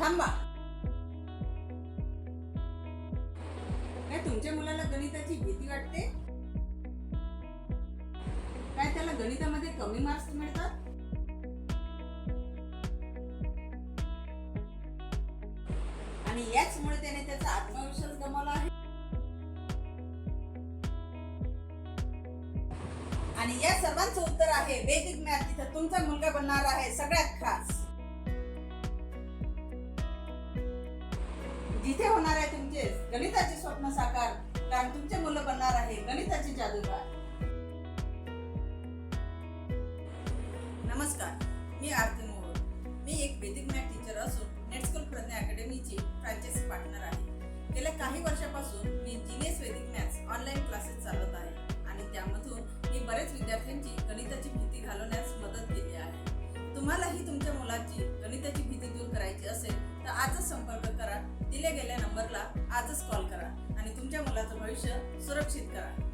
थांबा. काय तुमच्या मुलाला गणिताची भीती वाटते? काय त्याला गणितामध्ये कमी मार्क्स मिळतात? आणि याचमुळे त्याने त्याचा आत्मविश्वास गमावला आहे. आणि या सर्वांचं उत्तर आहे वैदिक मॅथ. तिथं तुमचा मुलगा बनणार आहे सगळ्यात खास. जिथे होणार आहे तुमचे गणिताचे स्वप्न साकार, कारण तुमचे मुलं बनणार आहे गणिताचे जादूगार. नमस्कार, मी आरती मोहोळ. मी एक वैदिक मॅथ टीचर असून नेट स्कूल प्रज्ञा अकॅडमीची फ्रँचायझी पार्टनर आहे. गेल्या काही वर्षापासून मी genius Vedic maths online classes चालवत आहे आणि त्यामधून मी बरेच विद्यार्थ्यांची गणिताची भीती घालवण्यास मदत केली आहे. तुम्हालाही तुमच्या मुलाची गणिताची भीती दूर करायची असेल तर आजच संपर्क करा. दिल्या गेल्या नंबरला आजच कॉल करा आणि तुमच्या मुलाचं भविष्य सुरक्षित करा.